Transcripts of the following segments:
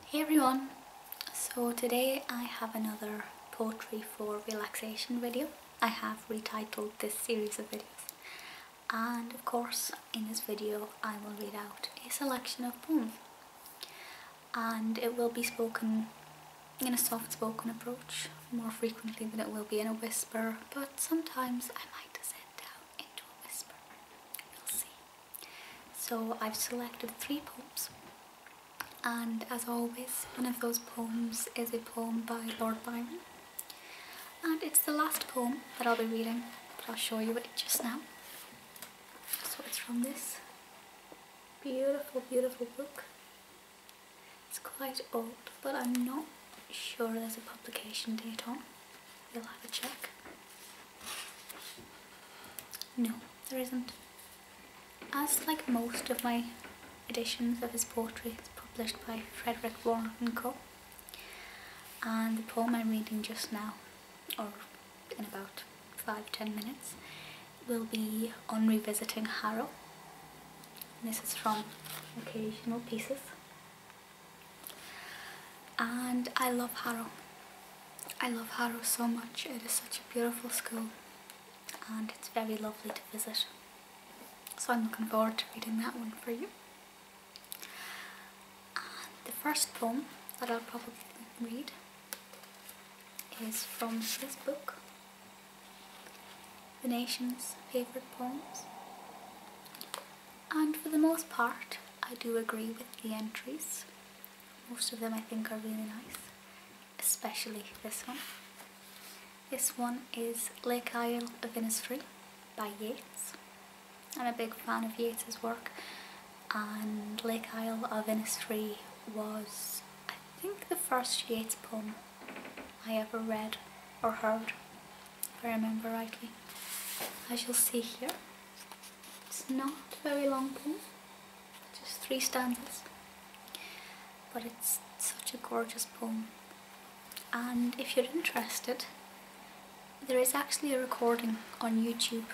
Hey everyone! So today I have another poetry for relaxation video. I have retitled this series of videos, and of course in this video I will read out a selection of poems, and it will be spoken in a soft spoken approach more frequently than it will be in a whisper, but sometimes I might descend down into a whisper. You'll see. So I've selected 3 poems. And as always, one of those poems is a poem by Lord Byron. And it's the last poem that I'll be reading, but I'll show you it just now. So it's from this beautiful, beautiful book. It's quite old, but I'm not sure there's a publication date on. We'll have a check. No, there isn't. As like most of my editions of his poetry, it's published by Frederick Warren & Co. And the poem I'm reading just now, or in about 5-10 minutes, will be on revisiting Harrow. And this is from Occasional Pieces. And I love Harrow. I love Harrow so much. It is such a beautiful school and it's very lovely to visit. So I'm looking forward to reading that one for you. The first poem that I'll probably read is from this book, The Nation's Favourite Poems. And for the most part, I do agree with the entries. Most of them I think are really nice, especially this one. This one is Lake Isle of Innisfree by Yeats. I'm a big fan of Yeats's work, and Lake Isle of Innisfree was, I think, the first Yeats poem I ever read or heard, if I remember rightly. As you'll see here, it's not a very long poem, just 3 stanzas, but it's such a gorgeous poem. And if you're interested, there is actually a recording on YouTube,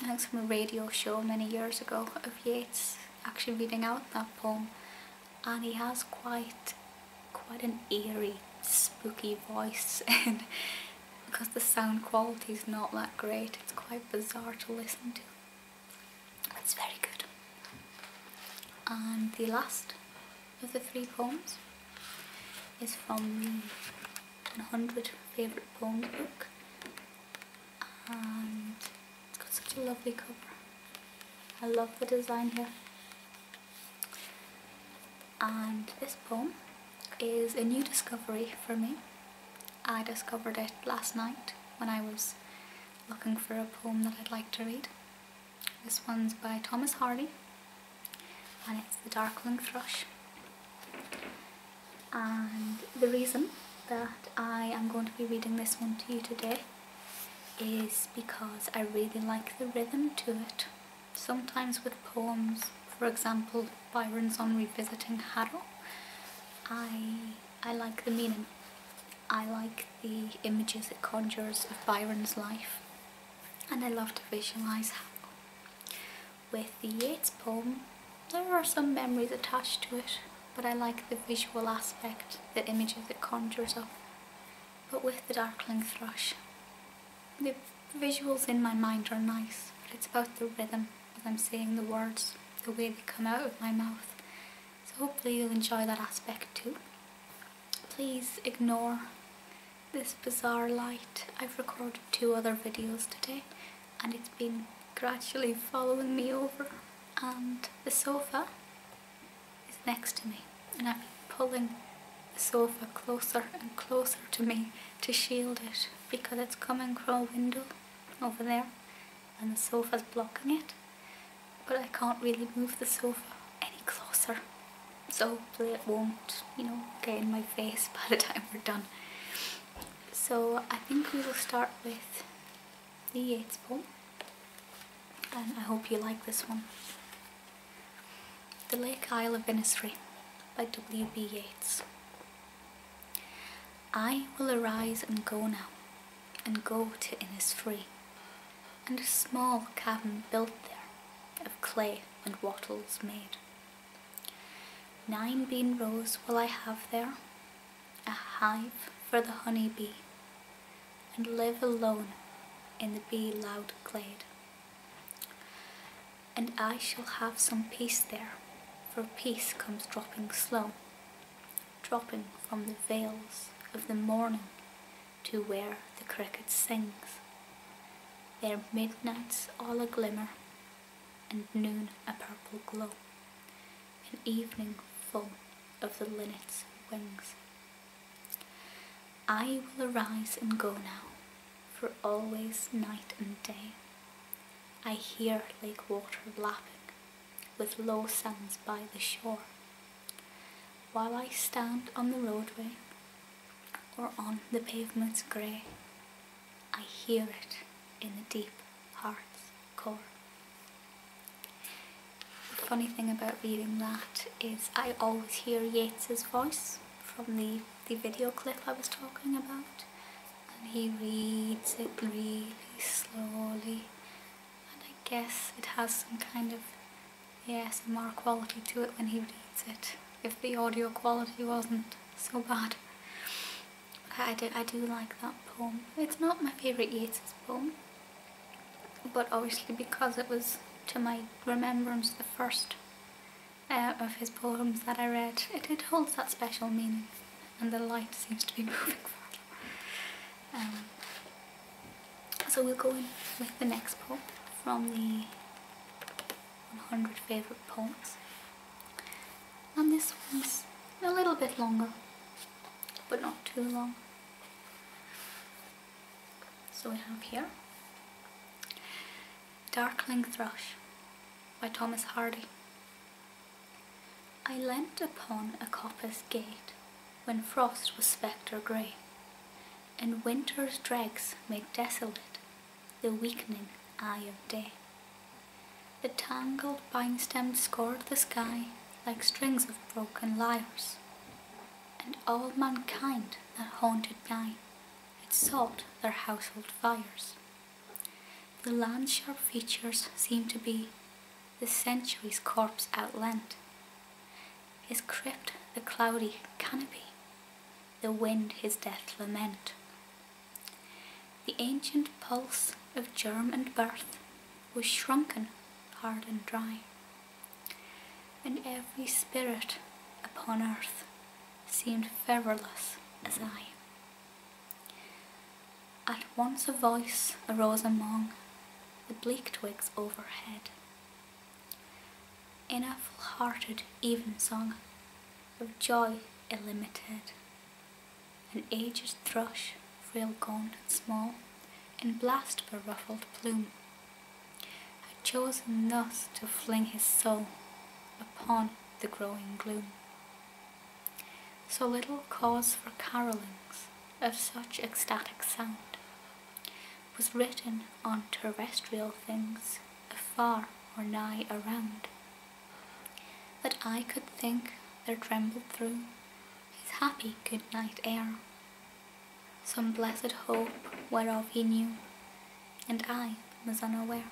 I think from a radio show many years ago, of Yeats actually reading out that poem. And he has quite an eerie, spooky voice, and because the sound quality is not that great, it's quite bizarre to listen to. It's very good. And the last of the 3 poems is from the 100 Favourite Poems book, and it's got such a lovely cover. I love the design here. And this poem is a new discovery for me. I discovered it last night when I was looking for a poem that I'd like to read. This one's by Thomas Hardy, and it's the Darkling Thrush. And the reason that I am going to be reading this one to you today is because I really like the rhythm to it. Sometimes with poems, for example, Byron's on Revisiting Harrow, I like the meaning. I like the images it conjures of Byron's life, and I love to visualise Harrow. With the Yeats poem, there are some memories attached to it, but I like the visual aspect, the images it conjures up. But with the Darkling Thrush, the visuals in my mind are nice, but it's about the rhythm as I'm saying the words, the way they come out of my mouth. So hopefully you'll enjoy that aspect too. Please ignore this bizarre light. I've recorded 2 other videos today and it's been gradually following me over, and the sofa is next to me and I've been pulling the sofa closer and closer to me to shield it because it's coming from a window over there and the sofa's blocking it. But I can't really move the sofa any closer, so hopefully it won't, get in my face by the time we're done. So I think we will start with the Yeats poem, and I hope you like this one. The Lake Isle of Innisfree by W.B. Yeats. I will arise and go now, and go to Innisfree, and a small cabin built there, of clay and wattles made. 9 bean rows will I have there, a hive for the honey bee, and live alone in the bee loud glade. And I shall have some peace there, for peace comes dropping slow, dropping from the vales of the morning to where the cricket sings, their midnights all a glimmer, and noon a purple glow, and evening full of the linnet's wings. I will arise and go now, for always night and day I hear lake water lapping with low sounds by the shore, while I stand on the roadway or on the pavement's grey, I hear it in the deep heart's core. The funny thing about reading that is I always hear Yeats's voice from the video clip I was talking about, and he reads it really slowly, and I guess it has some kind of ASMR quality to it when he reads it, if the audio quality wasn't so bad. I do like that poem. It's not my favourite Yeats's poem, but obviously because it was to my remembrance the first of his poems that I read, it holds that special meaning, and the light seems to be moving further. So we'll go in with the next poem from the 100 favourite poems, and this one's a little bit longer, but not too long. So we have here Darkling Thrush by Thomas Hardy. I leant upon a coppice gate when frost was spectre grey, and winter's dregs made desolate the weakening eye of day. The tangled bine-stem scored the sky like strings of broken lyres, and all mankind that haunted nigh had sought their household fires. The land's sharp features seemed to be the century's corpse outleant, his crypt the cloudy canopy, the wind his death lament. The ancient pulse of germ and birth was shrunken, hard and dry, and every spirit upon earth seemed fervorless as I. At once a voice arose among the bleak twigs overhead, in a full-hearted evensong of joy illimited. An aged thrush, frail gaunt and small, in blast of a ruffled plume, had chosen thus to fling his soul upon the growing gloom. So little cause for carolings of such ecstatic sound was written on terrestrial things afar or nigh around, that I could think there trembled through his happy good night air some blessed hope whereof he knew, and I was unaware.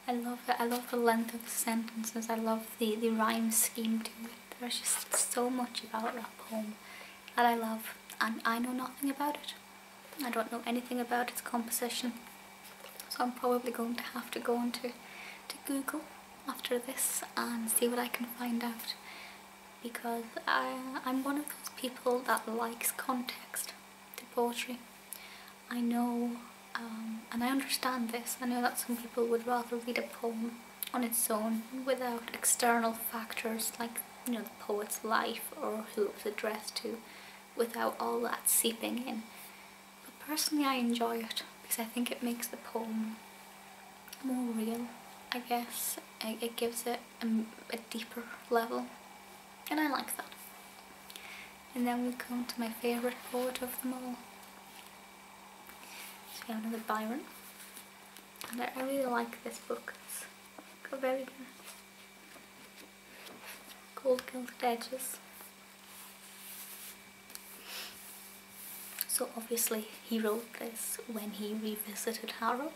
I love it. I love the length of the sentences. I love the rhyme scheme to it. There's just so much about that poem that I love, and I know nothing about it. I don't know anything about its composition, so I'm probably going to have to go into Google after this and see what I can find out, because I'm one of those people that likes context to poetry. I know, and I understand this, I know that some people would rather read a poem on its own without external factors like, you know, the poet's life or who it was addressed to, without all that seeping in. But personally I enjoy it because I think it makes the poem more real, I guess. It gives it a deeper level, and I like that. And then we come to my favourite poet of them all. So we have another Byron, and I really like this book. It's got very gold gilded edges. So obviously he wrote this when he revisited Harrow.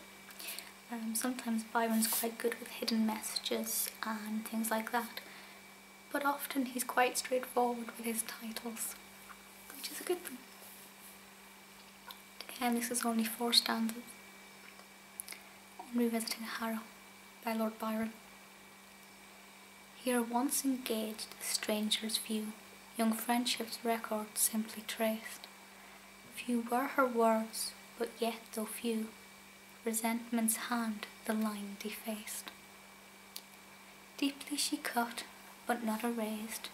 Sometimes Byron's quite good with hidden messages and things like that. but often he's quite straightforward with his titles, which is a good thing. Again, this is only 4 stanzas on Revisiting Harrow by Lord Byron. Here once engaged the stranger's view, young friendship's record simply traced. Few were her words, but yet though few, resentment's hand the line defaced. Deeply she cut, but not erased,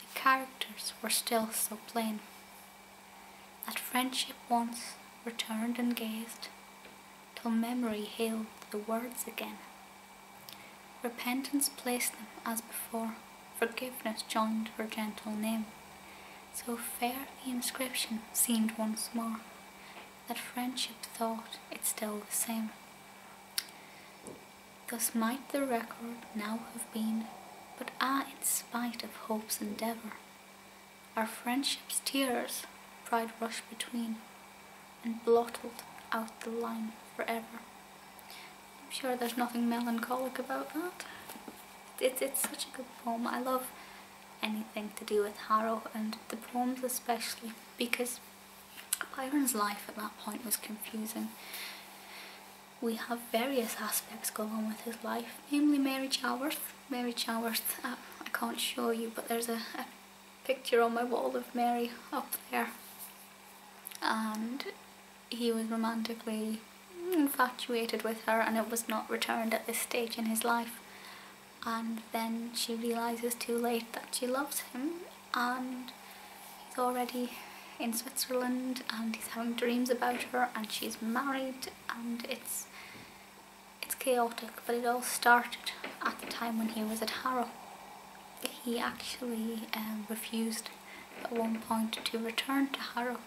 the characters were still so plain, that friendship once returned and gazed, till memory hailed the words again. Repentance placed them as before, forgiveness joined her gentle name. So fair the inscription seemed once more, that friendship thought it still the same. Thus might the record now have been, but in spite of hope's endeavour, our friendship's tears pride rushed between, and blotted out the line forever. I'm sure there's nothing melancholic about that. It's such a good poem. I love anything to do with Harrow, and the poems especially, because Byron's life at that point was confusing. We have various aspects going on with his life, namely Mary Chaworth. Mary Chaworth, I can't show you, but there's a picture on my wall of Mary up there, and he was romantically infatuated with her, and it was not returned at this stage in his life. And then she realises too late that she loves him, and he's already in Switzerland and he's having dreams about her, and she's married, and it's chaotic. But it all started at the time when he was at Harrow. He actually refused at one point to return to Harrow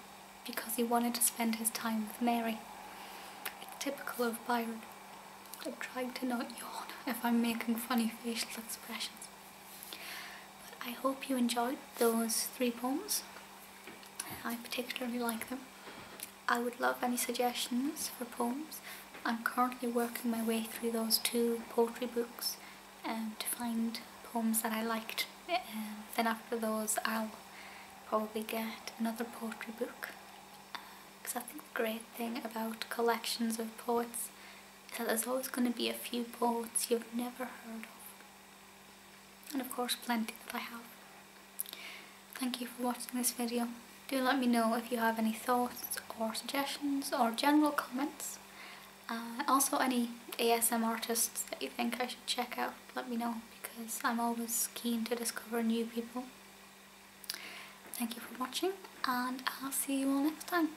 because he wanted to spend his time with Mary. It's typical of Byron. I'm trying to not yawn if I'm making funny facial expressions. But I hope you enjoyed those 3 poems. I particularly like them. I would love any suggestions for poems. I'm currently working my way through those 2 poetry books to find poems that I liked. Then after those I'll probably get another poetry book. Because I think the great thing about collections of poets is that there's always going to be a few poets you've never heard of. And of course plenty that I have. Thank you for watching this video. Do let me know if you have any thoughts or suggestions or general comments. Also any ASM artists that you think I should check out, let me know, because I'm always keen to discover new people. Thank you for watching, and I'll see you all next time.